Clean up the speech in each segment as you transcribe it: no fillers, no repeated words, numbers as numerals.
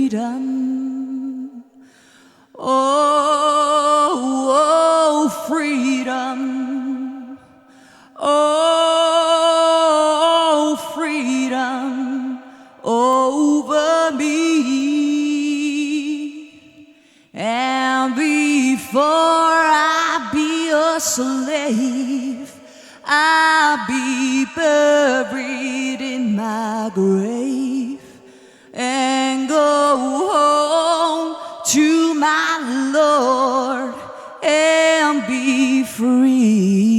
freedom. Oh, freedom. Oh, freedom over me. And before I be a slave, I'll be buried in my grave and go home to my Lord and be free.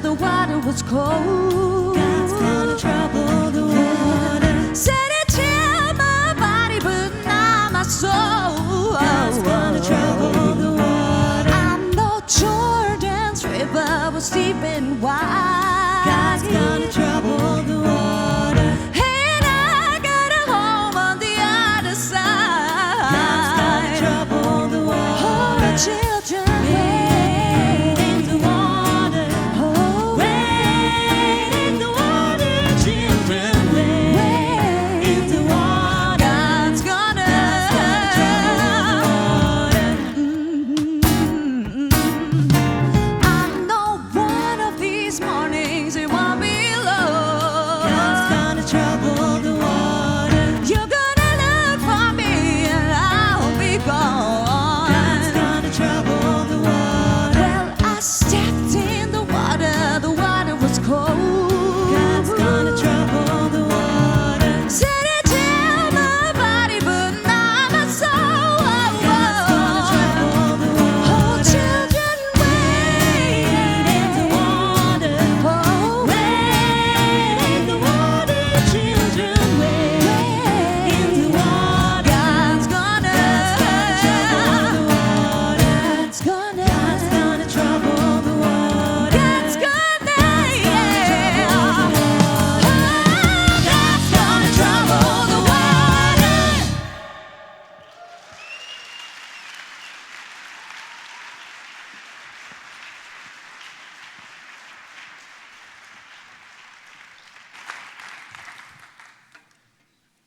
The water was cold. God's gonna trouble the water. Said it chill my body, but not my soul. God's gonna trouble the water. I know Jordan's river was deep and wide. God's gonna trouble the water. And I got a home on the other side. God's gonna trouble the water. Oh, the children.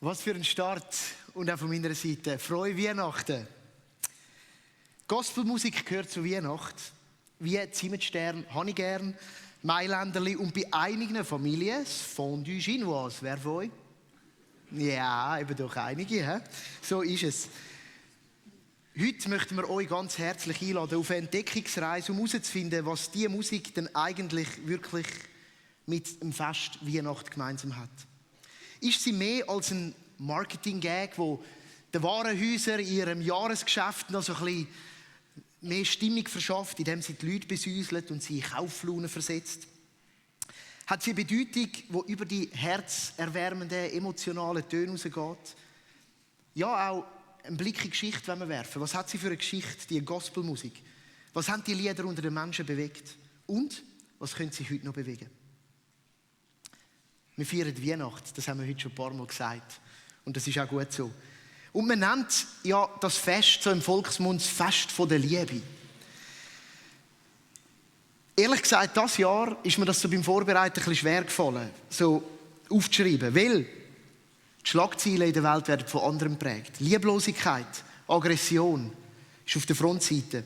Was für ein Start und auch von meiner Seite. Frohe Weihnachten. Gospelmusik gehört zu Weihnachten. Wie Zimtstern habe ich gern, Mailänderli und bei einigen Familien das Fondue Chinoise. Wer von euch? Ja, eben doch einige. He? So ist es. Heute möchten wir euch ganz herzlich einladen auf eine Entdeckungsreise, um herauszufinden, was diese Musik denn eigentlich wirklich mit dem Fest Weihnachten gemeinsam hat. Ist sie mehr als ein Marketing-Gag, wo den Warenhäusern in ihrem Jahresgeschäft noch so ein bisschen mehr Stimmung verschafft, indem sie die Leute besäuselt und sie in Kauflaune versetzt? Hat sie eine Bedeutung, die über die herzerwärmenden, emotionalen Töne rausgeht? Ja, auch einen Blick in die Geschichte wenn wir werfen. Was hat sie für eine Geschichte, die Gospelmusik? Was haben die Lieder unter den Menschen bewegt? Und was können sie heute noch bewegen? Wir feiern Weihnachten, das haben wir heute schon ein paar Mal gesagt. Und das ist auch gut so. Und man nennt ja das Fest so im Volksmund das Fest der Liebe. Ehrlich gesagt, dieses Jahr ist mir das so beim Vorbereiten ein bisschen schwer gefallen, so aufzuschreiben. Weil die Schlagzeilen in der Welt werden von anderem geprägt. Lieblosigkeit, Aggression ist auf der Frontseite.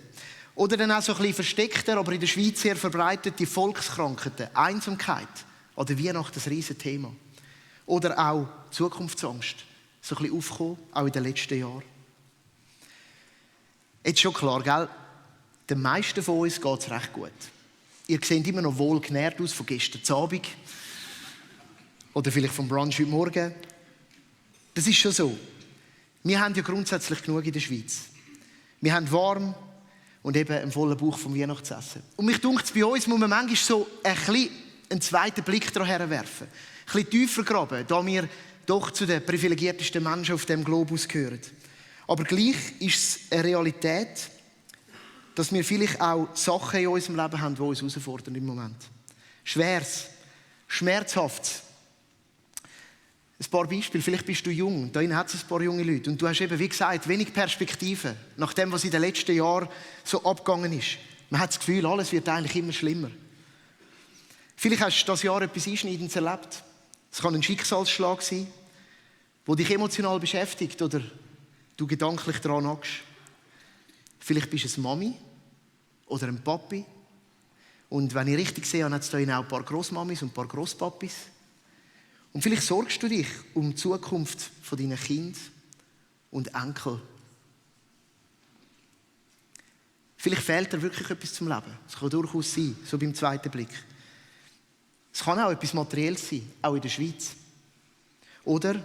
Oder dann auch so ein bisschen versteckter, aber in der Schweiz sehr verbreitet, die Volkskrankheiten, Einsamkeit. Oder Weihnachten, das Riesenthema. Oder auch Zukunftsangst. So ein bisschen aufgekommen, auch in den letzten Jahren. Jetzt schon klar, gell? Den meisten von uns geht es recht gut. Ihr seht immer noch wohl genährt aus von gestern Abend. Oder vielleicht vom Brunch heute Morgen. Das ist schon so. Wir haben ja grundsätzlich genug in der Schweiz. Wir haben warm und eben einen vollen Bauch vom Weihnachtsessen. Und mich dunkt, bei uns muss man manchmal so einen zweiten Blick daran werfen. Ein bisschen tiefer graben, da wir doch zu den privilegiertesten Menschen auf dem Globus gehören. Aber gleich ist es eine Realität, dass wir vielleicht auch Sachen in unserem Leben haben, die uns herausfordern im Moment. Schweres, Schmerzhaftes. Ein paar Beispiele. Vielleicht bist du jung, da hat es ein paar junge Leute und du hast eben, wie gesagt, wenig Perspektive nach dem, was in den letzten Jahren so abgegangen ist. Man hat das Gefühl, alles wird eigentlich immer schlimmer. Vielleicht hast du dieses Jahr etwas Einschneidendes erlebt. Es kann ein Schicksalsschlag sein, der dich emotional beschäftigt oder du gedanklich daran nagst. Vielleicht bist du eine Mami oder ein Papi. Und wenn ich richtig sehe, hat es da auch ein paar Grossmamis und ein paar Grosspapis. Und vielleicht sorgst du dich um die Zukunft von deinen Kindern und Enkel. Vielleicht fehlt dir wirklich etwas zum Leben. Das kann durchaus sein, so beim zweiten Blick. Es kann auch etwas Materielles sein, auch in der Schweiz. Oder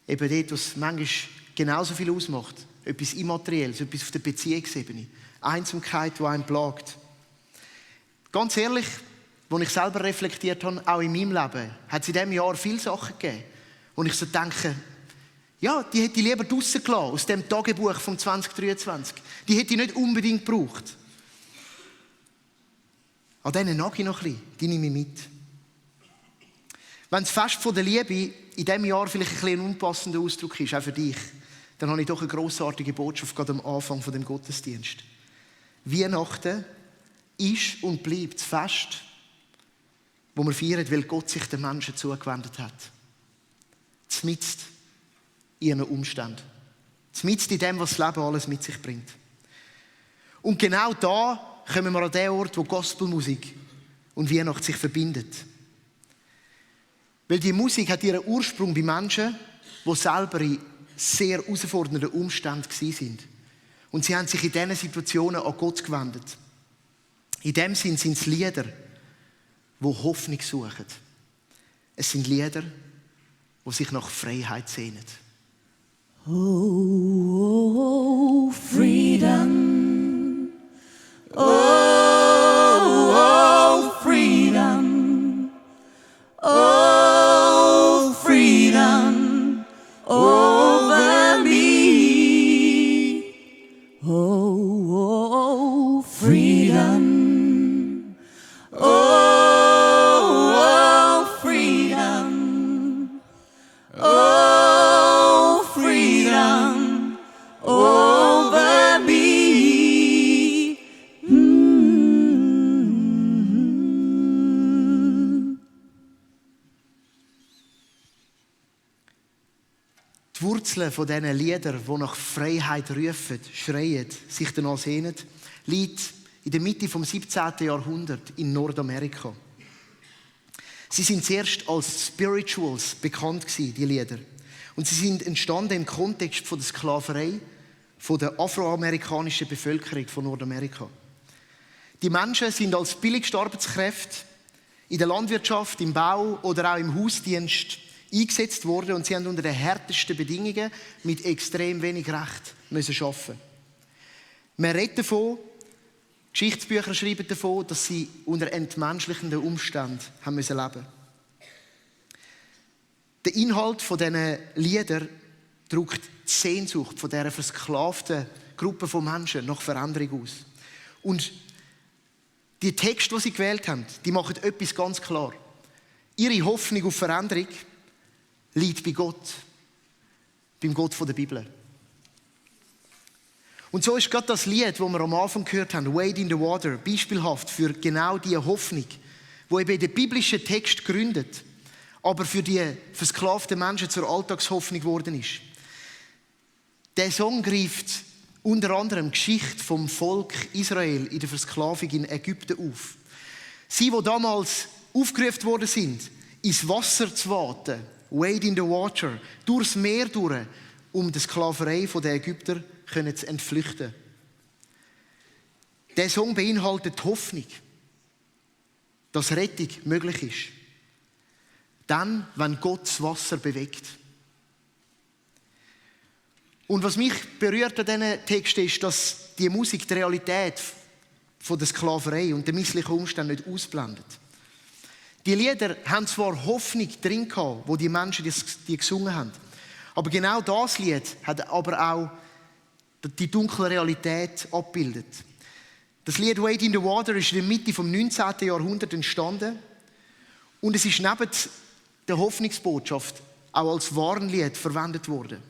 eben dort, was manchmal genauso viel ausmacht. Etwas Immaterielles, etwas auf der Beziehungsebene. Einsamkeit, die einen plagt. Ganz ehrlich, als ich selber reflektiert habe, auch in meinem Leben, hat es in diesem Jahr viele Sachen gegeben, wo ich so denke, ja, die hätte ich lieber draussen gelassen, aus dem Tagebuch von 2023. Die hätte ich nicht unbedingt gebraucht. An denen nage ich noch ein bisschen, die nehme ich mit. Wenn das Fest der Liebe in diesem Jahr vielleicht ein bisschen ein unpassender Ausdruck ist, auch für dich, dann habe ich doch eine grossartige Botschaft gerade am Anfang von dem Gottesdienst. Weihnachten ist und bleibt das Fest, wo wir feiern, weil Gott sich den Menschen zugewendet hat. Zmitzt in ihren Umständen. Zmitzt in dem, was das Leben alles mit sich bringt. Und genau da kommen wir an den Ort, wo Gospelmusik und Weihnacht sich verbindet. Weil die Musik hat ihren Ursprung bei Menschen, die selber in sehr herausfordernden Umständen waren. Und sie haben sich in diesen Situationen an Gott gewendet. In dem Sinn sind es Lieder, die Hoffnung suchen. Es sind Lieder, die sich nach Freiheit sehnen. Oh, freedom. Oh, freedom. Oh, freedom over me. Oh, freedom. Oh, freedom. Oh, freedom over me. Die Wurzeln von diesen Liedern, die nach Freiheit rufen, schreien, sich danach sehnen, liegt in der Mitte des 17. Jahrhunderts in Nordamerika. Sie sind zuerst als Spirituals bekannt gewesen, die Lieder. Und sie sind entstanden im Kontext von der Sklaverei von der afroamerikanischen Bevölkerung von Nordamerika. Die Menschen sind als billigste Arbeitskräfte in der Landwirtschaft, im Bau oder auch im Hausdienst eingesetzt worden und sie haben unter den härtesten Bedingungen mit extrem wenig Recht müssen arbeiten. Man redet davon, Geschichtsbücher schreiben davon, dass sie unter entmenschlichenden Umständen haben müssen leben. Der Inhalt dieser Lieder drückt die Sehnsucht von dieser versklavten Gruppe von Menschen nach Veränderung aus. Und die Texte, die sie gewählt haben, die machen etwas ganz klar. Ihre Hoffnung auf Veränderung liegt bei Gott, beim Gott der Bibel. Und so ist gerade das Lied, das wir am Anfang gehört haben, Wade in the Water, beispielhaft für genau diese Hoffnung, die eben den biblischen Text gründet, aber für die versklavten Menschen zur Alltagshoffnung geworden ist. Der Song greift unter anderem die Geschichte vom Volk Israel in der Versklavung in Ägypten auf. Sie, die damals aufgerufen worden sind, ins Wasser zu waten, wade in the water, durchs Meer durch, um die Sklaverei der Ägypter zu entflüchten. Der Song beinhaltet die Hoffnung, dass Rettung möglich ist. Dann, wenn Gott das Wasser bewegt. Und was mich berührt an diesen Text ist, dass die Musik die Realität von der Sklaverei und der misslichen Umstände nicht ausblendet. Die Lieder haben zwar Hoffnung drin gehabt, wo die Menschen die gesungen haben, aber genau das Lied hat aber auch die dunkle Realität abgebildet. Das Lied «Wade in the Water» ist in der Mitte des 19. Jahrhunderts entstanden und es ist neben der Hoffnungsbotschaft auch als Warnlied verwendet worden.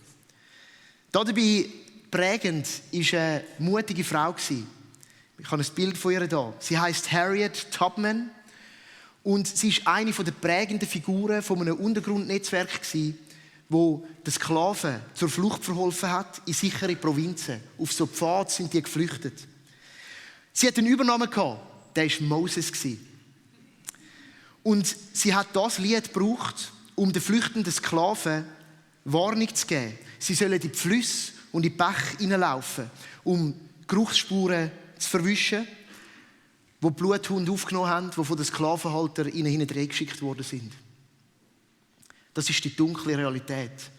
Dabei prägend war eine mutige Frau. Ich habe ein Bild von ihr da. Sie heisst Harriet Tubman und sie ist eine der prägenden Figuren von einem Untergrundnetzwerk, wo den Sklaven zur Flucht verholfen hat in sichere Provinzen. Auf so Pfad sind die geflüchtet. Sie hat einen Übernamen gehabt, der war Moses. Und sie hat das Lied gebraucht, um den flüchtenden Sklaven Warnung zu geben. Sie sollen in die Flüsse und in die Bäche hineinlaufen, um Geruchsspuren zu verwischen, die Bluthunde aufgenommen haben, die von den Sklavenhaltern ihnen hinterher geschickt worden sind. Das ist die dunkle Realität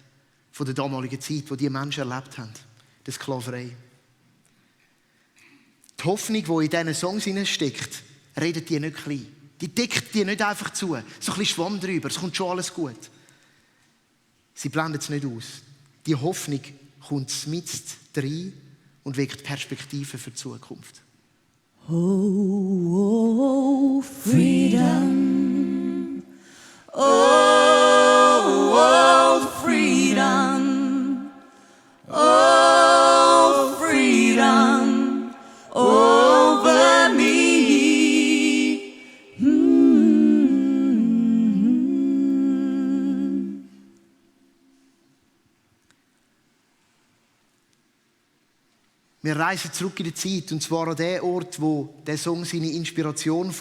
der damaligen Zeit, die die Menschen erlebt haben, der Sklaverei. Die Hoffnung, die in diesen Songs steckt, redet die nicht klein. Die deckt die nicht einfach zu. So ein bisschen Schwamm drüber, es kommt schon alles gut. Sie blendet es nicht aus. Die Hoffnung kommt mitten rein und weckt Perspektiven für die Zukunft. Oh, freedom. Oh, freedom. Oh, freedom over me. Wir reisen zurück in die Zeit, und zwar an den Ort, wo der Song seine Inspiration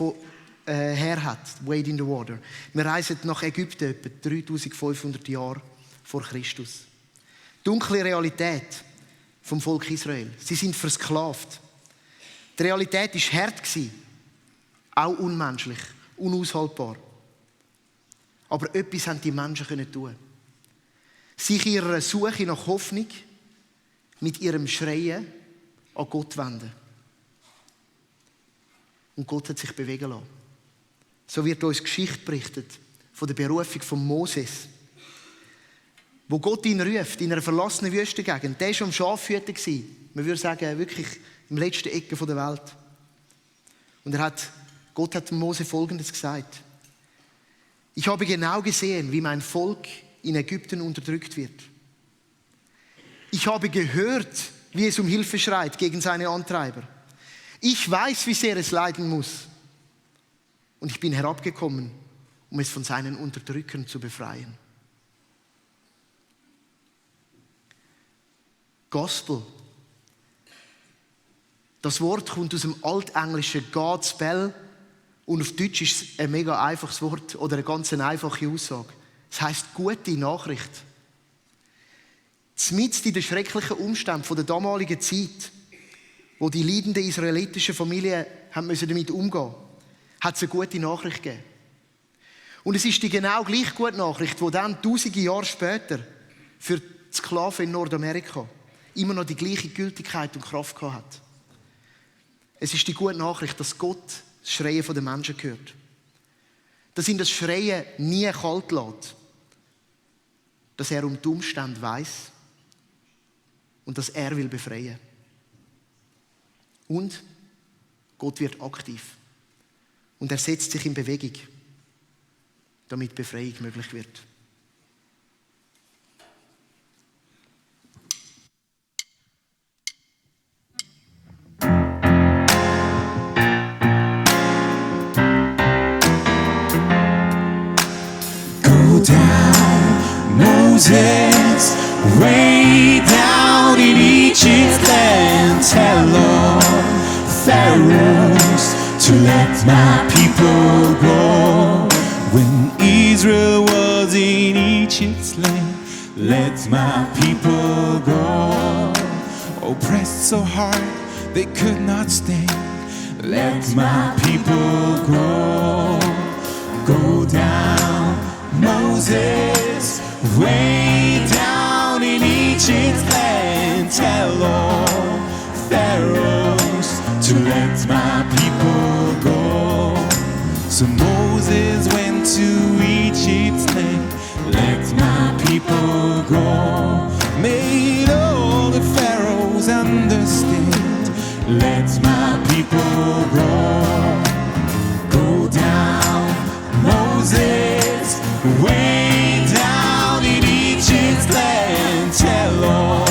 her hat, Wade in the Water. Wir reisen nach Ägypten, etwa 3500 Jahre vor Christus. Dunkle Realität vom Volk Israel. Sie sind versklavt. Die Realität war hart, auch unmenschlich, unaushaltbar. Aber etwas haben die Menschen tun. Sich ihrer Suche nach Hoffnung mit ihrem Schreien an Gott wenden. Und Gott hat sich bewegen lassen. So wird uns Geschichte berichtet von der Berufung von Moses, wo Gott ihn ruft in einer verlassenen Wüstengegend. Der war schon am Schafhüten. Man würde sagen, wirklich im letzten Ecke der Welt. Und Gott hat Mose Folgendes gesagt: Ich habe genau gesehen, wie mein Volk in Ägypten unterdrückt wird. Ich habe gehört, wie es um Hilfe schreit gegen seine Antreiber. Ich weiß, wie sehr es leiden muss. Und ich bin herabgekommen, um es von seinen Unterdrückern zu befreien. Gospel. Das Wort kommt aus dem altenglischen God's Bell und auf Deutsch ist es ein mega einfaches Wort oder eine ganz einfache Aussage. Es heisst gute Nachricht. Mitten in den schrecklichen Umständen der damaligen Zeit, wo die leidenden israelitischen Familien damit umgehen mussten, hat es eine gute Nachricht gegeben. Und es ist die genau gleich gute Nachricht, die dann tausende Jahre später für die Sklaven in Nordamerika immer noch die gleiche Gültigkeit und Kraft gehabt hat. Es ist die gute Nachricht, dass Gott das Schreien der Menschen hört. Dass ihn das Schreien nie kalt lässt. Dass er um die Umstände weiss. Und dass er will befreien. Und Gott wird aktiv. Und er setzt sich in Bewegung, damit Befreiung möglich wird. Go down, Moses, way down in Egypt's land. tell all pharaohs to let my people go. When Israel was in Egypt's land, let my people go. Oppressed so hard they could not stand, let my people go. Go down, Moses, way down in Egypt's land. Tell all pharaohs to let my people go. So Moses went to Egypt's land, let my people go. Made all the pharaohs understand, let my people go. Go down, Moses, way down in Egypt's land. Tell all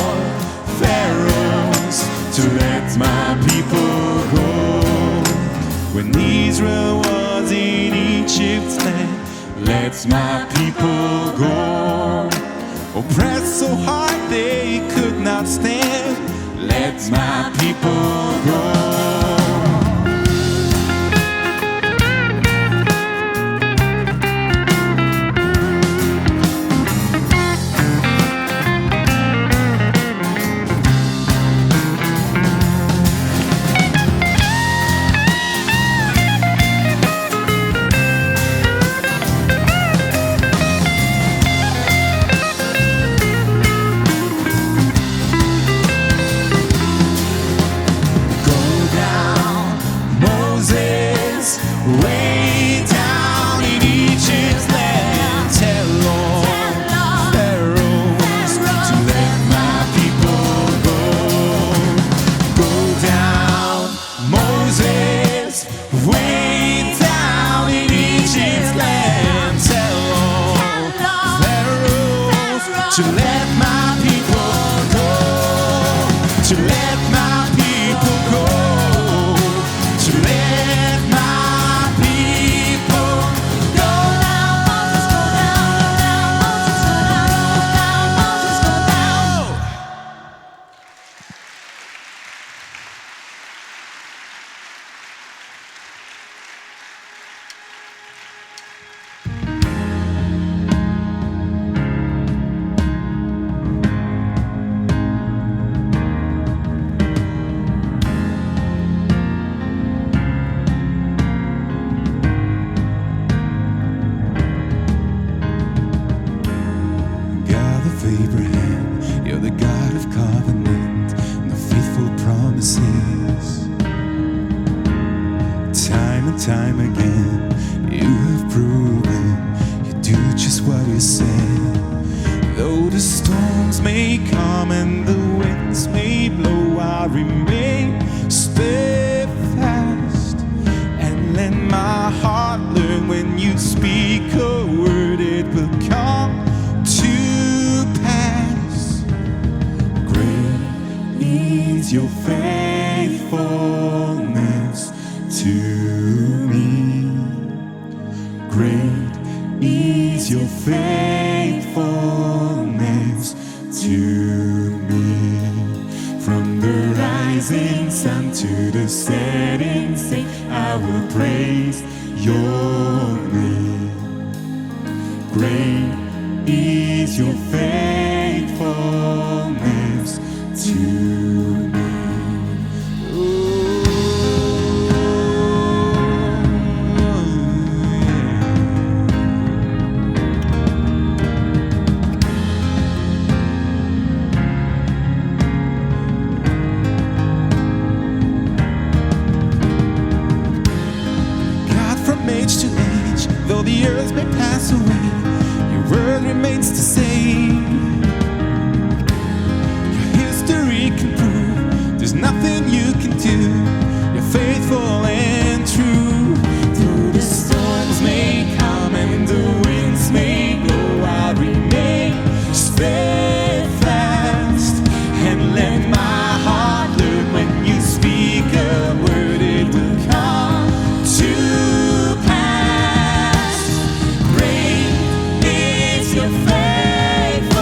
pharaohs to let my people go. When Israel was in Egypt's land, let my people go. Oppressed so hard they could not stand, let my people go. Way down in Egypt's land, tell all pharaohs to let my people go. Go down, Moses, way down in Egypt's land, tell all pharaohs to let my people go. To let my people go. To let my people go. God of Abraham, you're the God of covenant and the faithful promises. Time and time again, you have proven you do just what you said. Though the storms may come and the winds may blow, I remain steadfast and let my heart learn when you speak a word, it will come to pass. Great is your faithfulness to me. Great is your faithfulness to me. From the rising sun to the setting sun, I will praise your name. Great is your faithfulness to me. God, from age to age, though the earth may pass away, your word remains the same. Your history can prove there's nothing you can do. You're faithful and true. Though the storms may come and the winds may blow, I'll remain steadfast and let my heart learn when you speak a word, it will come to pass. Great is your faithfulness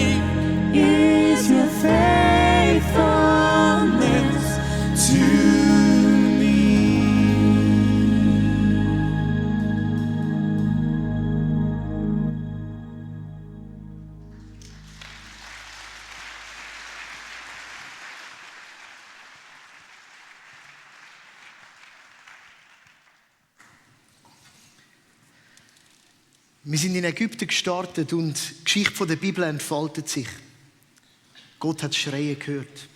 Great is your faithfulness to me. Wir sind in Ägypten gestartet und die Geschichte der Bibel entfaltet sich. Gott hat das Schreien gehört.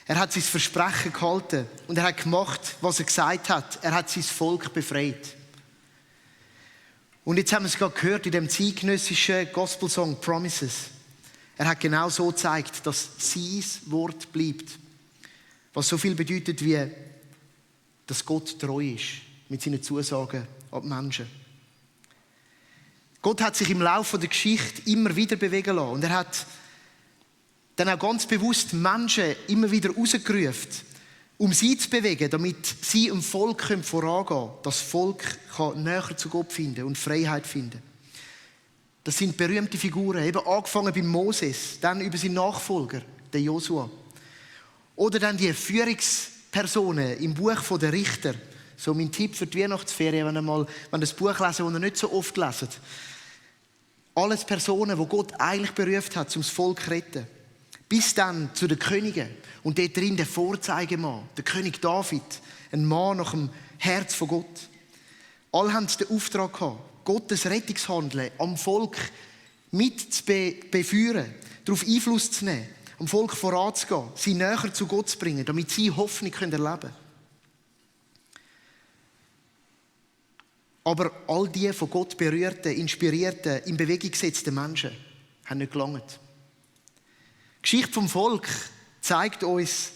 Er hat sein Versprechen gehalten und er hat gemacht, was er gesagt hat. Er hat sein Volk befreit. Und jetzt haben wir es gerade gehört in dem zeitgenössischen Gospelsong Promises. Er hat genau so gezeigt, dass sein Wort bleibt. Was so viel bedeutet wie, dass Gott treu ist mit seinen Zusagen an die Menschen. Gott hat sich im Laufe der Geschichte immer wieder bewegen lassen. Und er hat dann auch ganz bewusst Menschen immer wieder rausgerufen, um sie zu bewegen, damit sie im Volk vorangehen können. Das Volk kann näher zu Gott finden und Freiheit finden. Das sind berühmte Figuren, eben angefangen bei Moses, dann über seinen Nachfolger, den Josua. Oder dann die Führungspersonen im Buch der Richter. So mein Tipp für die Weihnachtsferien, wenn das Buch lesen, das ihr nicht so oft leset. Alles Personen, die Gott eigentlich berufen hat, um das Volk zu retten. Bis dann zu den Königen. Und dort drin der Vorzeigemann, der König David. Ein Mann nach dem Herz von Gott. Alle haben den Auftrag gehabt, Gottes Rettungshandeln am Volk mit zu beführen, darauf Einfluss zu nehmen, am Volk voranzugehen, sie näher zu Gott zu bringen, damit sie Hoffnung erleben können. Aber all die von Gott berührten, inspirierten, in Bewegung gesetzten Menschen haben nicht gelangt. Die Geschichte vom Volk zeigt uns,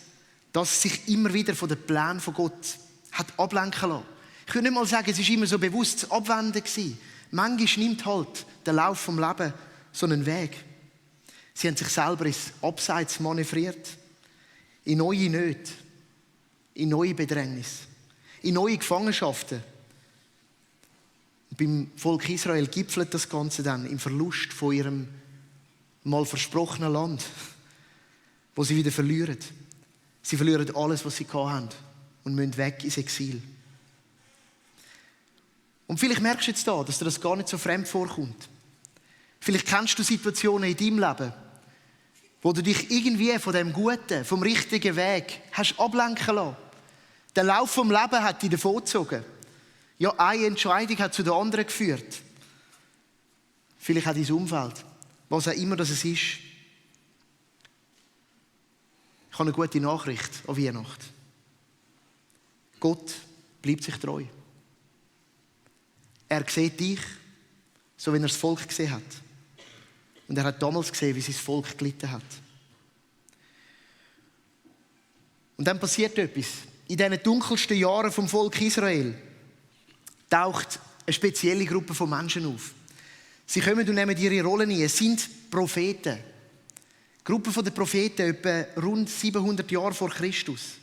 dass es sich immer wieder von den Plänen von Gott hat ablenken lassen. Ich würde nicht mal sagen, es war immer so bewusst das Abwenden gewesen. Manchmal nimmt halt der Lauf vom Leben so einen Weg. Sie haben sich selber ins Abseits manövriert, in neue Nöte, in neue Bedrängnis, in neue Gefangenschaften. Beim Volk Israel gipfelt das Ganze dann im Verlust von ihrem mal versprochenen Land, wo sie wieder verlieren. Sie verlieren alles, was sie hatten und müssen weg ins Exil. Und vielleicht merkst du jetzt da, dass dir das gar nicht so fremd vorkommt. Vielleicht kennst du Situationen in deinem Leben, wo du dich irgendwie von dem Guten, vom richtigen Weg hast ablenken lassen. Der Lauf vom Leben hat dich davongezogen. Ja, eine Entscheidung hat zu der anderen geführt. Vielleicht auch dein Umfeld. Was auch immer das ist. Ich habe eine gute Nachricht an Weihnachten. Gott bleibt sich treu. Er sieht dich, so wie er das Volk gesehen hat. Und er hat damals gesehen, wie sein Volk gelitten hat. Und dann passiert etwas. In diesen dunkelsten Jahren vom Volk Israel taucht eine spezielle Gruppe von Menschen auf. Sie kommen und nehmen ihre Rollen ein. Es sind Propheten. Die Gruppe der Propheten, etwa rund 700 Jahre vor Christus.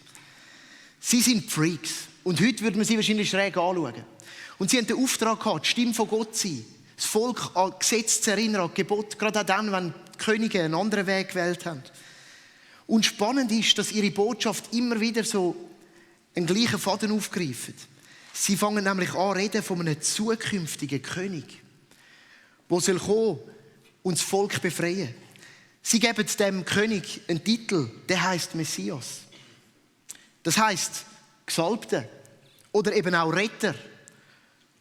Sie sind Freaks. Und heute würde man sie wahrscheinlich schräg anschauen. Und sie haben den Auftrag gehabt, die Stimme von Gott zu sein. Das Volk an Gesetze zu erinnern, an Gebot. Gerade auch dann, wenn die Könige einen anderen Weg gewählt haben. Und spannend ist, dass ihre Botschaft immer wieder so einen gleichen Faden aufgreift. Sie fangen nämlich an reden von einem zukünftigen König, der soll kommen und das Volk befreien. Sie geben dem König einen Titel, der heißt Messias. Das heißt Gesalbter oder eben auch Retter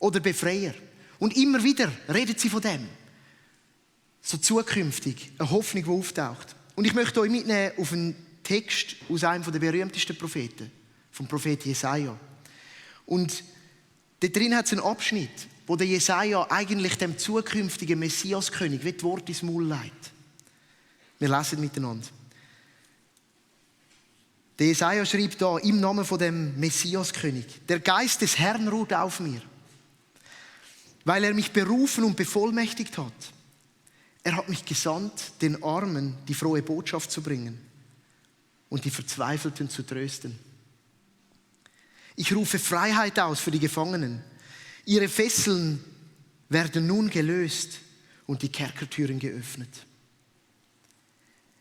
oder Befreier. Und immer wieder reden sie von dem. So zukünftig, eine Hoffnung, die auftaucht. Und ich möchte euch mitnehmen auf einen Text aus einem der berühmtesten Propheten, vom Prophet Jesaja. Und da drin hat es einen Abschnitt, wo der Jesaja eigentlich dem zukünftigen Messiaskönig wie die Worte ins Maul legt. Wir lesen miteinander. Der Jesaja schreibt da im Namen von dem Messiaskönig: Der Geist des Herrn ruht auf mir, weil er mich berufen und bevollmächtigt hat. Er hat mich gesandt, den Armen die frohe Botschaft zu bringen und die Verzweifelten zu trösten. Ich rufe Freiheit aus für die Gefangenen. Ihre Fesseln werden nun gelöst und die Kerkertüren geöffnet.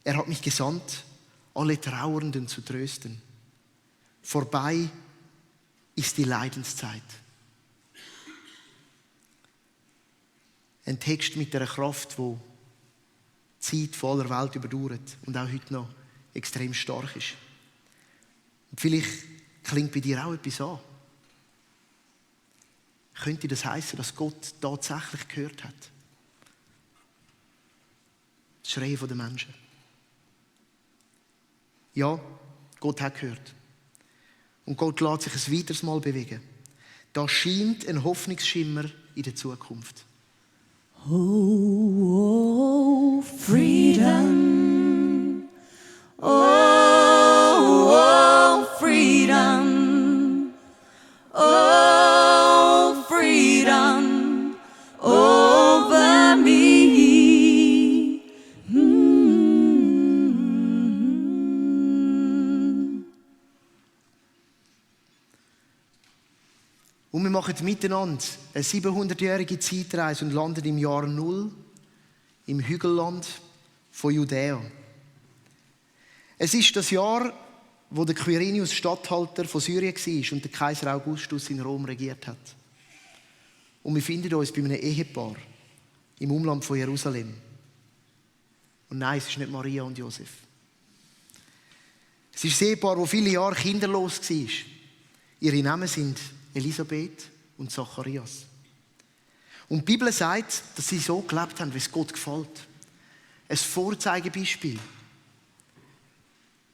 Er hat mich gesandt, alle Trauernden zu trösten. Vorbei ist die Leidenszeit. Ein Text mit einer Kraft, die die Zeit von aller Welt überdauert und auch heute noch extrem stark ist. Und vielleicht klingt bei dir auch etwas an. Könnte das heißen, dass Gott tatsächlich gehört hat? Das Schreien der Menschen. Ja, Gott hat gehört. Und Gott lässt sich ein weiteres Mal bewegen. Da scheint ein Hoffnungsschimmer in der Zukunft. Oh, freedom. Oh, freedom. Oh, freedom over me. Und wir machen miteinander eine 700-jährige Zeitreise und landen im Jahr 0 im Hügelland von Judäa. Es ist das Jahr, wo der Quirinius Statthalter von Syrien war und der Kaiser Augustus in Rom regiert hat. Und wir finden uns bei einem Ehepaar im Umland von Jerusalem. Und nein, es ist nicht Maria und Josef. Es ist ein Ehepaar, das viele Jahre kinderlos war. Ihre Namen sind Elisabeth und Zacharias. Und die Bibel sagt, dass sie so gelebt haben, wie es Gott gefällt. Ein Vorzeigebeispiel.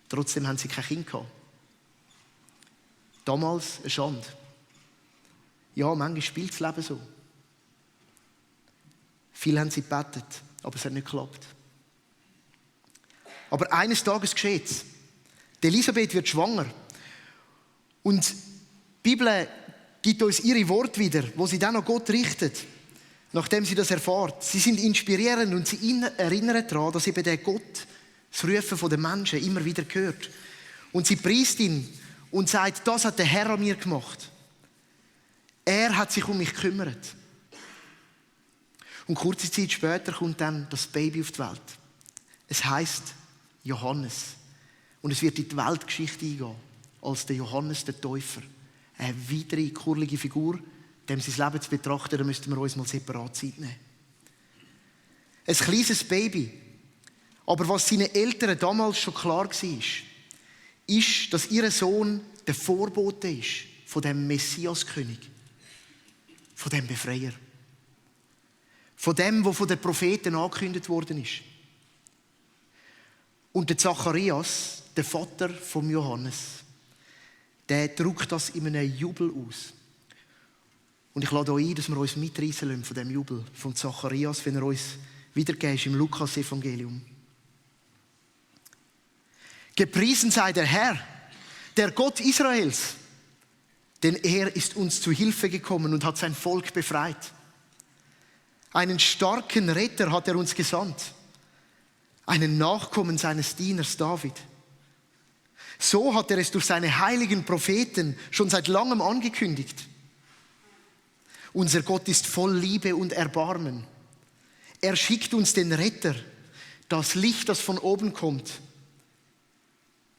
Trotzdem haben sie kein Kind gehabt. Damals eine Schande. Ja, manchmal spielt das Leben so. Viele haben sie gebetet, aber es hat nicht geklappt. Aber eines Tages geschieht es. Die Elisabeth wird schwanger. Und die Bibel gibt uns ihre Worte wieder, wo sie dann an Gott richtet, nachdem sie das erfährt. Sie sind inspirierend und sie erinnern daran, dass eben der Gott das Rufen der Menschen immer wieder hört. Und sie preist ihn und sagt, das hat der Herr an mir gemacht. Er hat sich um mich gekümmert. Und kurze Zeit später kommt dann das Baby auf die Welt. Es heisst Johannes. Und es wird in die Weltgeschichte eingehen, als der Johannes der Täufer. Eine weitere kurlige Figur, dem sein Leben zu betrachten, da müssten wir uns mal separat Zeit nehmen. Ein kleines Baby. Aber was seinen Eltern damals schon klar war, ist, dass ihr Sohn der Vorbote ist von dem Messiaskönig, von dem Befreier, von dem, was von den Propheten angekündigt worden ist. Und der Zacharias, der Vater von Johannes, der drückt das in einem Jubel aus. Und ich lade euch ein, dass wir uns mitreißen lassen von dem Jubel von Zacharias, wenn er uns wiedergegeben im Lukas-Evangelium. Gepriesen sei der Herr, der Gott Israels, denn er ist uns zu Hilfe gekommen und hat sein Volk befreit. Einen starken Retter hat er uns gesandt, einen Nachkommen seines Dieners David. So hat er es durch seine heiligen Propheten schon seit langem angekündigt. Unser Gott ist voll Liebe und Erbarmen. Er schickt uns den Retter, das Licht, das von oben kommt.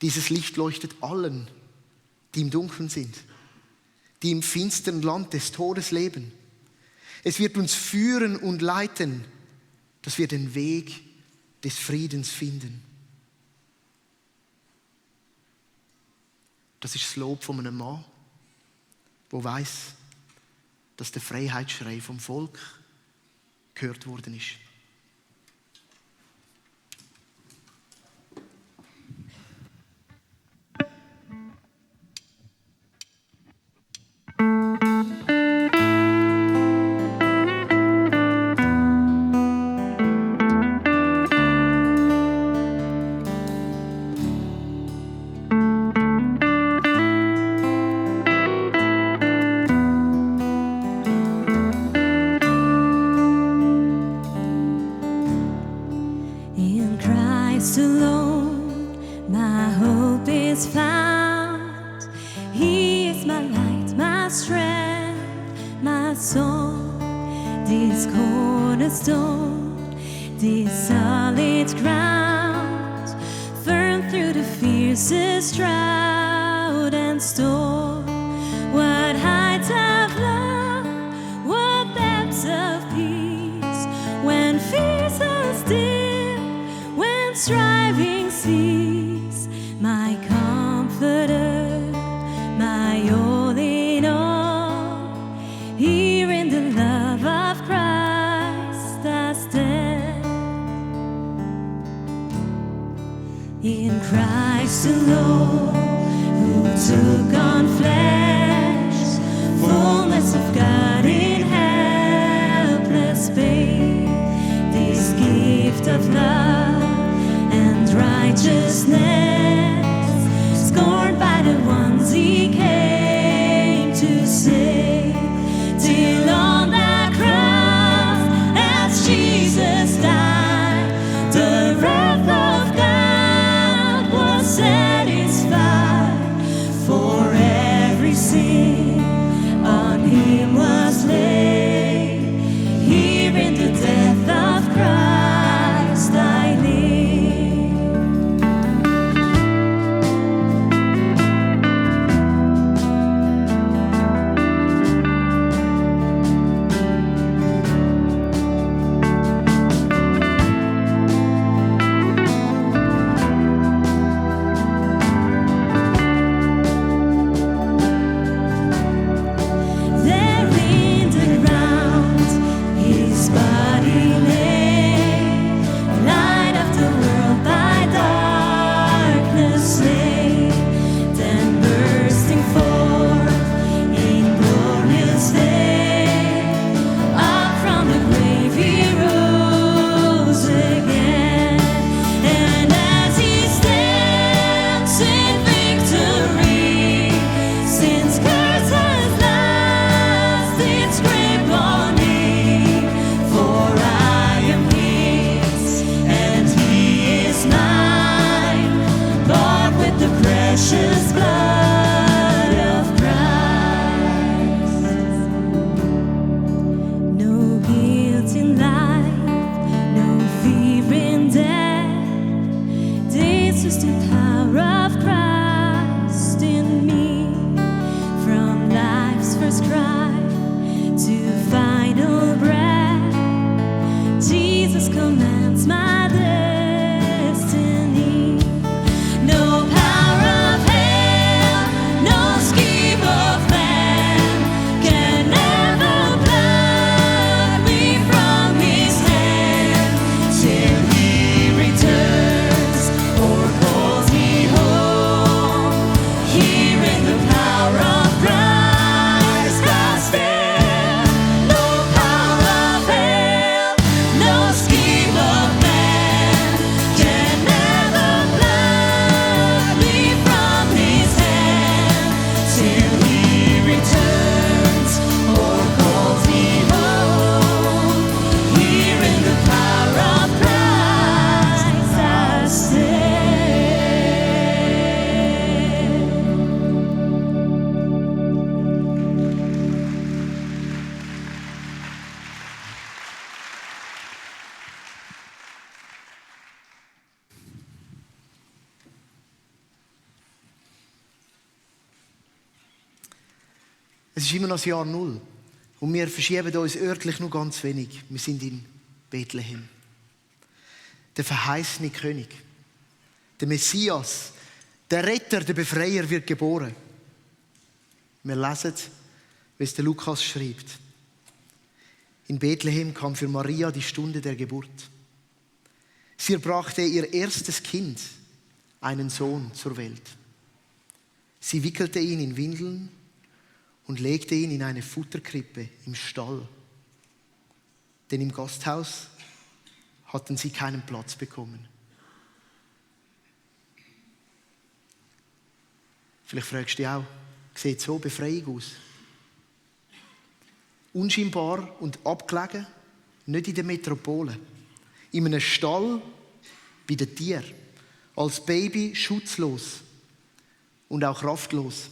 Dieses Licht leuchtet allen, die im Dunkeln sind, die im finsteren Land des Todes leben. Es wird uns führen und leiten, dass wir den Weg des Friedens finden. Das ist das Lob von einem Mann, der weiss, dass der Freiheitsschrei vom Volk gehört worden ist. In Christ alone, my hope is found. He is my light, my strength, my song. This cornerstone, this solid ground. faces drought and storm. What heights of love, what depths of peace, when fears are still, when striving cease. My comforter, my all in all, here in the love of Christ I stand. In Christ alone, who took on flesh, fullness of God in helpless babe, this gift of love and righteousness, scorned by the ones he came to save, till on that cross, as Jesus died, the wrath of God was satisfied. For every sin on him was laid. Here in the death of Christ I live. There in the ground his body lay, light of the world by darkness slain, then bursting forth in glorious day, up from the grave he rose again. And as he stands in victory, since curse has lost its grip on me, for I am his and he is mine, bought with the precious blood of Christ. No guilt in life, no fear in death. This is the power of Christ in me. From life's first cry to final breath, Jesus commands my destiny. No power of hell, no scheme of man can ever pluck me from his hand, till he returns or calls me home. Here in the power of Christ I stand. No power of hell, no scheme of man can ever pluck me from his hand, till he returns or calls me home. Here in the power of Christ I stand. Es ist immer noch das Jahr Null. Und wir verschieben uns örtlich nur ganz wenig. Wir sind in Bethlehem. Der verheißene König, der Messias, der Retter, der Befreier wird geboren. Wir lesen, wie es der Lukas schreibt. In Bethlehem kam für Maria die Stunde der Geburt. Sie brachte ihr erstes Kind, einen Sohn, zur Welt. Sie wickelte ihn in Windeln und legte ihn in eine Futterkrippe im Stall. Denn im Gasthaus hatten sie keinen Platz bekommen. Vielleicht fragst du dich auch, sieht so Befreiung aus? Unscheinbar und abgelegen, nicht in der Metropole. In einem Stall bei den Tieren. Als Baby schutzlos und auch kraftlos.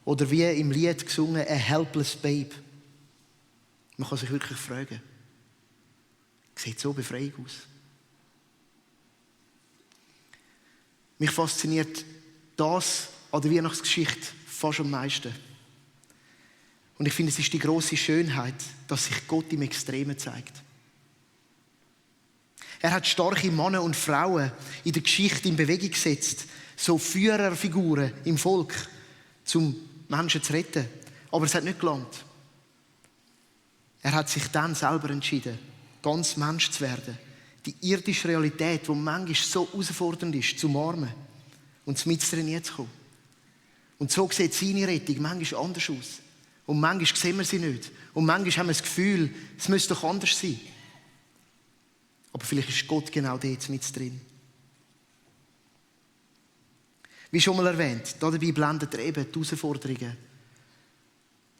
Oder wie im Lied gesungen, a helpless babe. Man kann sich wirklich fragen, sieht so Befreiung aus? Mich fasziniert das an der Weihnachtsgeschichte fast am meisten. Und ich finde, es ist die grosse Schönheit, dass sich Gott im Extremen zeigt. Er hat starke Männer und Frauen in der Geschichte in Bewegung gesetzt, so Führerfiguren im Volk, um Menschen zu retten. Aber es hat nicht gelangt. Er hat sich dann selber entschieden, ganz Mensch zu werden. Die irdische Realität, die manchmal so herausfordernd ist, zu umarmen und mit drin zu kommen. Und so sieht seine Rettung manchmal anders aus. Und manchmal sehen wir sie nicht. Und manchmal haben wir das Gefühl, es müsste doch anders sein. Aber vielleicht ist Gott genau dort mit drin. Wie schon mal erwähnt, dabei blendet er eben die Herausforderungen,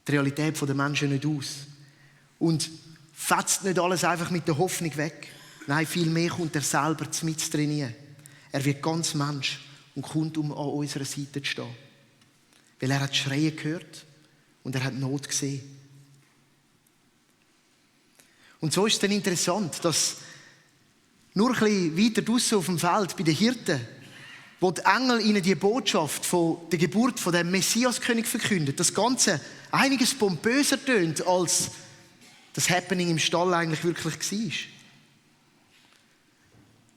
die Realität der Menschen nicht aus. Und fetzt nicht alles einfach mit der Hoffnung weg. Nein, vielmehr kommt er selber mit drin. Er wird ganz Mensch und kommt, um an unserer Seite zu stehen. Weil er hat Schreien gehört und er hat Not gesehen. Und so ist es dann interessant, dass nur ein bisschen weiter draussen auf dem Feld bei den Hirten, wo die Engel ihnen die Botschaft von der Geburt von dem Messiaskönig verkündet, das Ganze einiges pompöser tönt, als das Happening im Stall eigentlich wirklich war.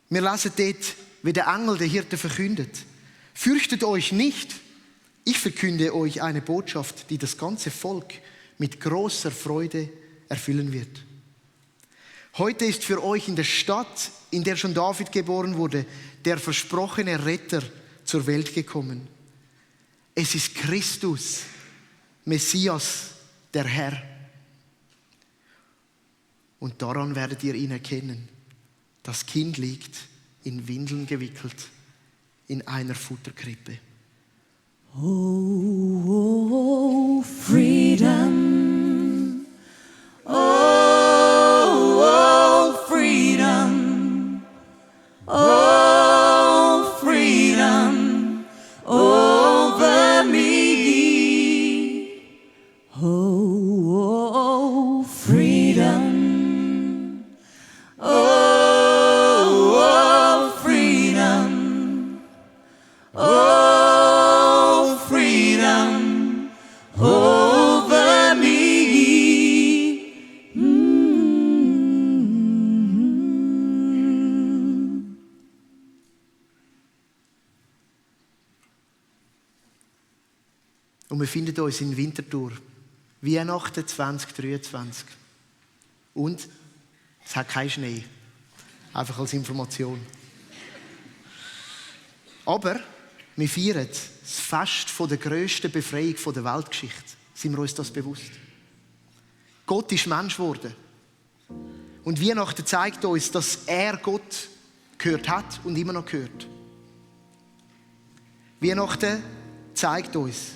Wir lesen dort, wie der Engel der Hirte verkündet: Fürchtet euch nicht, ich verkünde euch eine Botschaft, die das ganze Volk mit großer Freude erfüllen wird. Heute ist für euch in der Stadt, in der schon David geboren wurde, der versprochene Retter zur Welt gekommen. Es ist Christus, Messias, der Herr. Und daran werdet ihr ihn erkennen. Das Kind liegt in Windeln gewickelt in einer Futterkrippe. Oh, freedom. Oh, freedom. Oh, freedom over me. Oh, freedom. Oh, freedom. Oh, freedom over me. Und wir finden uns in Winterthur, Weihnachten 2023. Und es hat keinen Schnee. Einfach als Information. Aber wir feiern das Fest der grössten Befreiung der Weltgeschichte. Sind wir uns das bewusst? Gott ist Mensch geworden. Und Weihnachten zeigt uns, dass er Gott gehört hat und immer noch gehört. Weihnachten zeigt uns,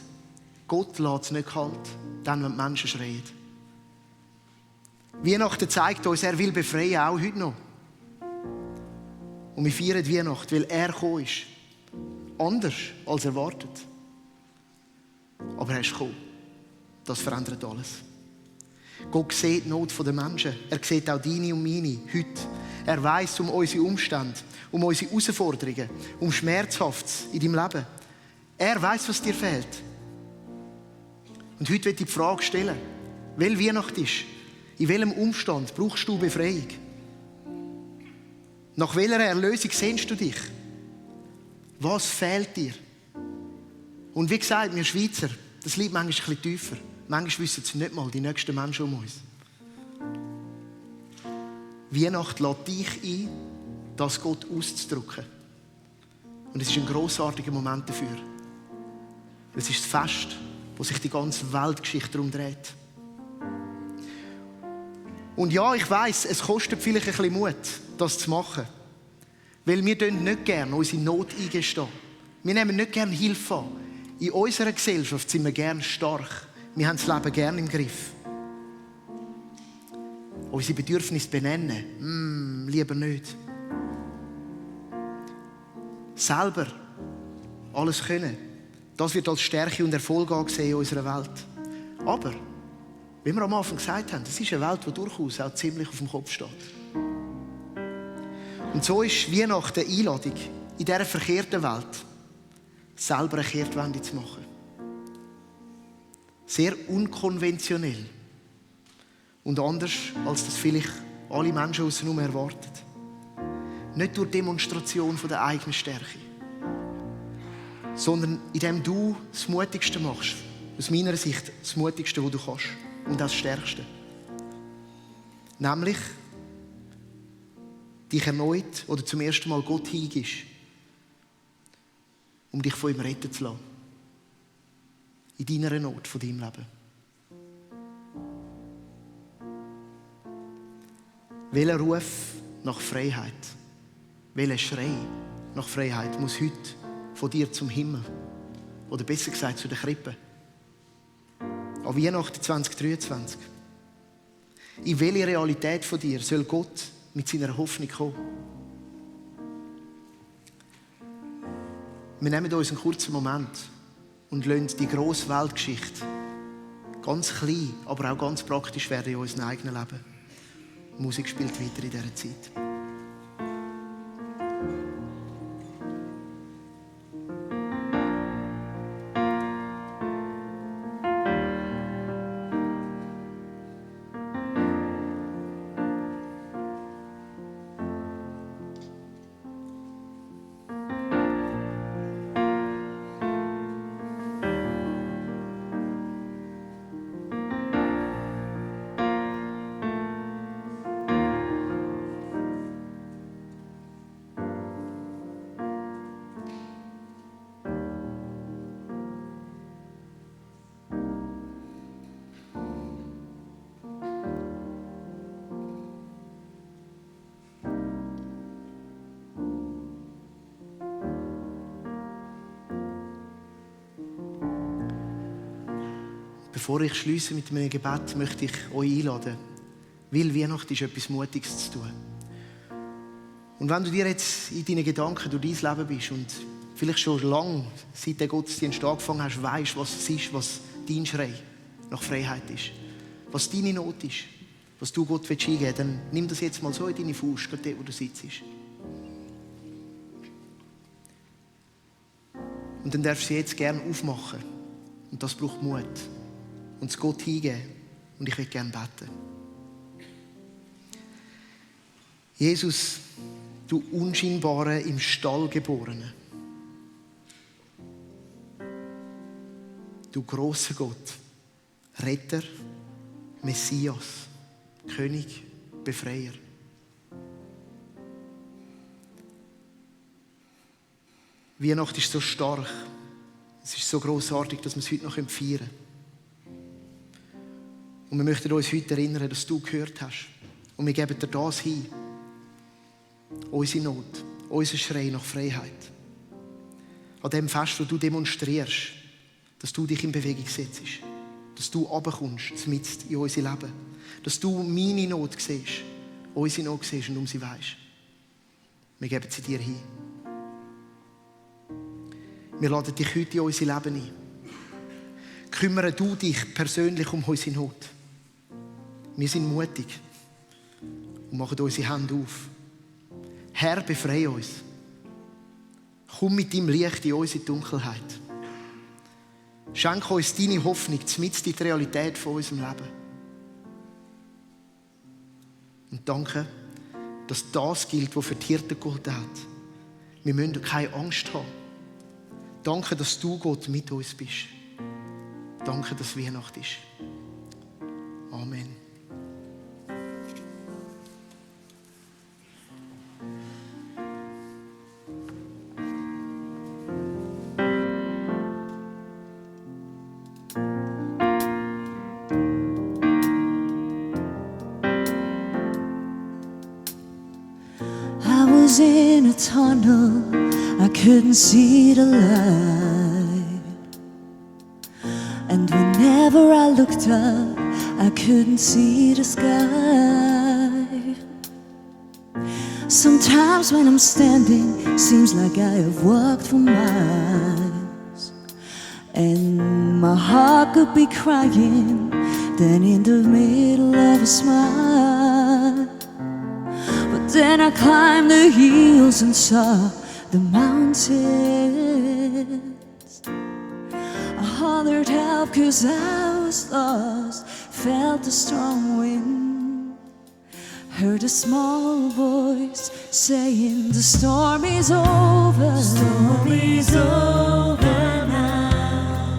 Gott lässt es nicht kalt, dann, wenn die Menschen schreien. Weihnachten zeigt uns, er will befreien, auch heute noch. Und wir feiern Weihnachten, weil er gekommen ist. Anders als erwartet. Aber er ist gekommen. Das verändert alles. Gott sieht die Not der Menschen. Er sieht auch deine und meine heute. Er weiss um unsere Umstände, um unsere Herausforderungen, um Schmerzhaftes in deinem Leben. Er weiss, was dir fehlt. Und heute will ich die Frage stellen, weil Weihnacht ist, in welchem Umstand brauchst du Befreiung? Nach welcher Erlösung sehnst du dich? Was fehlt dir? Und wie gesagt, wir Schweizer, das liegt manchmal ein bisschen tiefer. Manchmal wissen es nicht mal die nächsten Menschen um uns. Weihnacht lädt dich ein, das Gott auszudrücken. Und es ist ein grossartiger Moment dafür. Es ist das Fest, wo sich die ganze Weltgeschichte darum dreht. Und ja, ich weiss, es kostet vielleicht ein bisschen Mut, das zu machen. Weil wir nicht gerne unsere Not eingestehen. Wir nehmen nicht gerne Hilfe an. In unserer Gesellschaft sind wir gerne stark. Wir haben das Leben gerne im Griff. Unsere Bedürfnisse benennen, lieber nicht. Selber alles können, das wird als Stärke und Erfolg angesehen in unserer Welt. Aber, wie wir am Anfang gesagt haben, das ist eine Welt, die durchaus auch ziemlich auf dem Kopf steht. Und so ist Weihnachten eine Einladung in dieser verkehrten Welt, selber eine Kehrtwende zu machen. Sehr unkonventionell. Und anders, als das vielleicht alle Menschen aussen erwarten. Nicht durch Demonstration von der eigenen Stärke, sondern indem du das Mutigste machst. Aus meiner Sicht das Mutigste, was du kannst. Und das Stärkste. Nämlich, dich erneut oder zum ersten Mal Gott hingibst, um dich von ihm retten zu lassen. In deiner Not von deinem Leben. Welcher Ruf nach Freiheit, welcher Schrei nach Freiheit muss heute von dir zum Himmel, oder besser gesagt zu der Krippe, an Weihnachten 2023? In welche Realität von dir soll Gott mit seiner Hoffnung kommen? Wir nehmen uns einen kurzen Moment und lassen die grosse Weltgeschichte ganz klein, aber auch ganz praktisch werden in unserem eigenen Leben. Die Musik spielt weiter in dieser Zeit. Bevor ich schließe mit meinem Gebet, möchte ich euch einladen, weil Weihnachten ist etwas Mutiges zu tun. Und wenn du dir jetzt in deinen Gedanken durch dein Leben bist und vielleicht schon lange, seit der Gottesdienst angefangen hast, weisst, was es ist, was dein Schrei nach Freiheit ist, was deine Not ist, was du Gott eingeben willst, dann nimm das jetzt mal so in deine Faust, gerade dort, wo du sitzt. Und dann darfst du sie jetzt gerne aufmachen. Und das braucht Mut. Und es Gott hingeben. Und ich will gerne beten. Jesus, du unscheinbare, im Stall geborene. Du grosser Gott, Retter, Messias, König, Befreier. Weihnachten ist so stark. Es ist so grossartig, dass wir es heute noch feiern können. Und wir möchten uns heute erinnern, dass du gehört hast. Und wir geben dir das hin. Unsere Not, unser Schrei nach Freiheit. An dem Fest, wo du demonstrierst, dass du dich in Bewegung setzt. Dass du runterkommst, mitten in unser Leben. Dass du meine Not siehst, unsere Not siehst und um sie weisst. Wir geben sie dir hin. Wir laden dich heute in unser Leben ein. Kümmere du dich persönlich um unsere Not. Wir sind mutig und machen unsere Hände auf. Herr, befreie uns. Komm mit deinem Licht in unsere Dunkelheit. Schenke uns deine Hoffnung, mitten in die Realität von unserem Leben. Und danke, dass das gilt, was für die Hirten gegolten hat. Wir müssen keine Angst haben. Danke, dass du, Gott, mit uns bist. Danke, dass Weihnachten ist. Amen. I was in a tunnel, I couldn't see the light. And whenever I looked up, I couldn't see the sky. Sometimes when I'm standing, seems like I have walked for miles. And my heart could be crying, then in the middle of a smile. But then I climbed the hills and saw the mountain. hollered help 'cause I was lost. Felt a strong wind. Heard a small voice saying the storm is over. Storm is over now.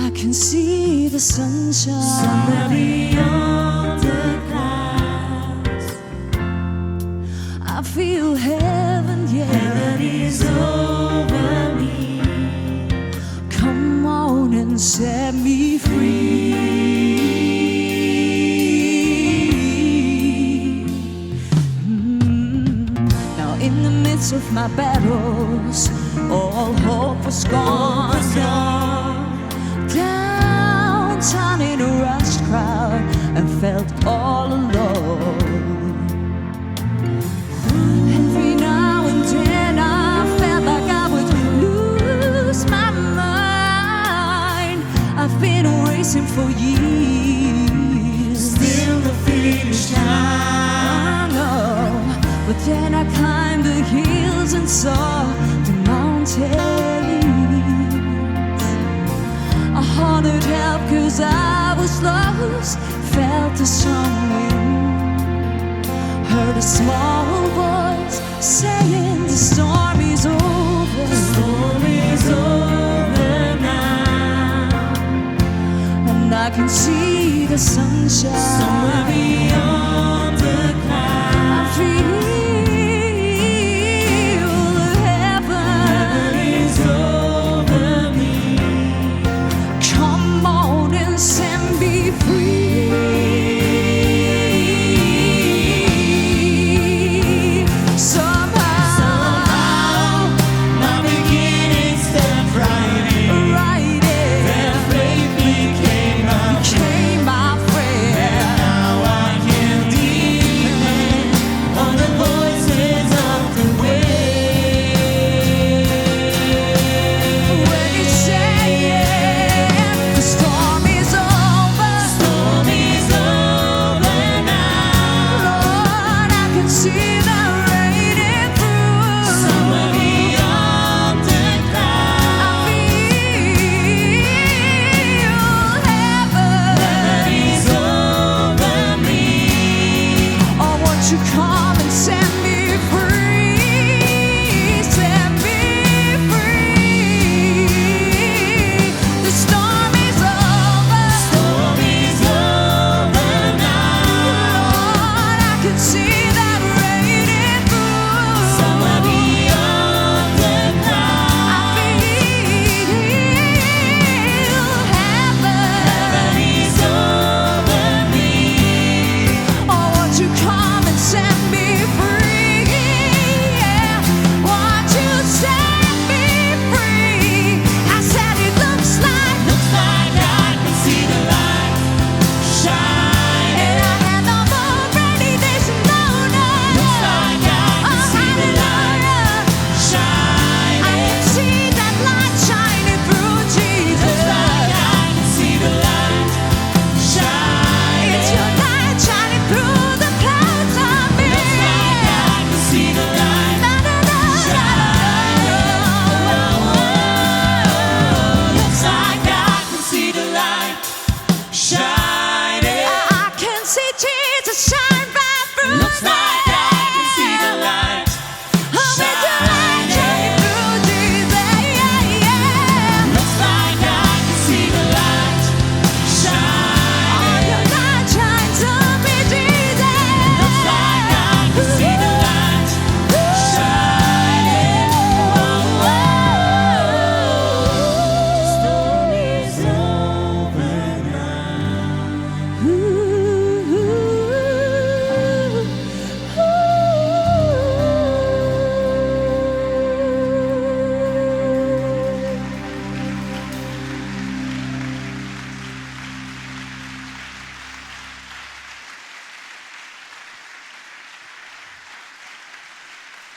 I can see the sunshine somewhere beyond the clouds. I feel heaven, yeah. Heaven is over me. Come on and set me free. In the midst of my battles, all hope was gone. Downtown in a rushed crowd, and felt all alone. Every now and then I felt like I would lose my mind. I've been racing for years, still the finish line. But then I climbed the hills and saw the mountains. I hollered help 'cause I was lost. Felt a strong wind. Heard a small voice saying the storm is over. The storm is over now. And I can see the sunshine somewhere beyond the clouds. I feel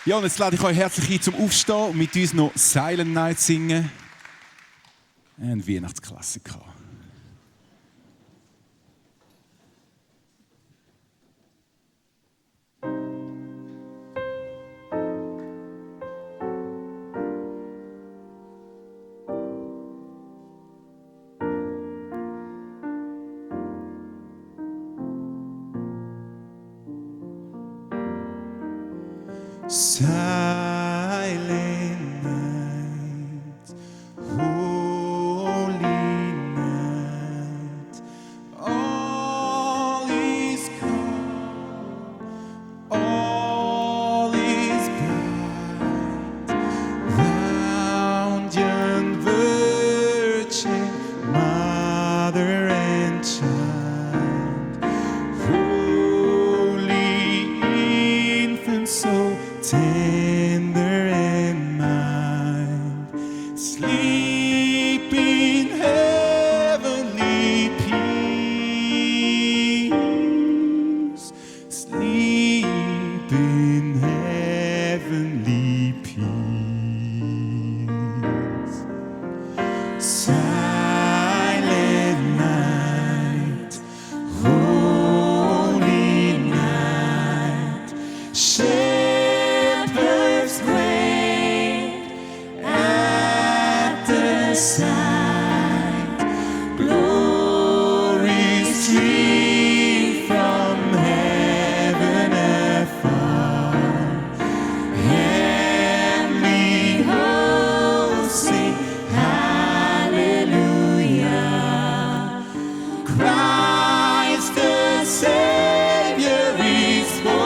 Ja, und jetzt lade ich euch herzlich ein zum Aufstehen und mit uns noch Silent Night singen. Ein Weihnachtsklassiker. Silent night, holy night, all is calm, all is bright, round young virgin, mother and child, holy infant, so tender and mild, sleep in heavenly peace, sleep in heavenly peace. Silent night, holy night, shepherds great at the sight, glory stream from heaven afar, heavenly hosts sing hallelujah. Christ the Savior is born.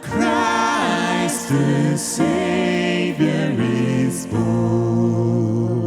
Christ the Savior is born.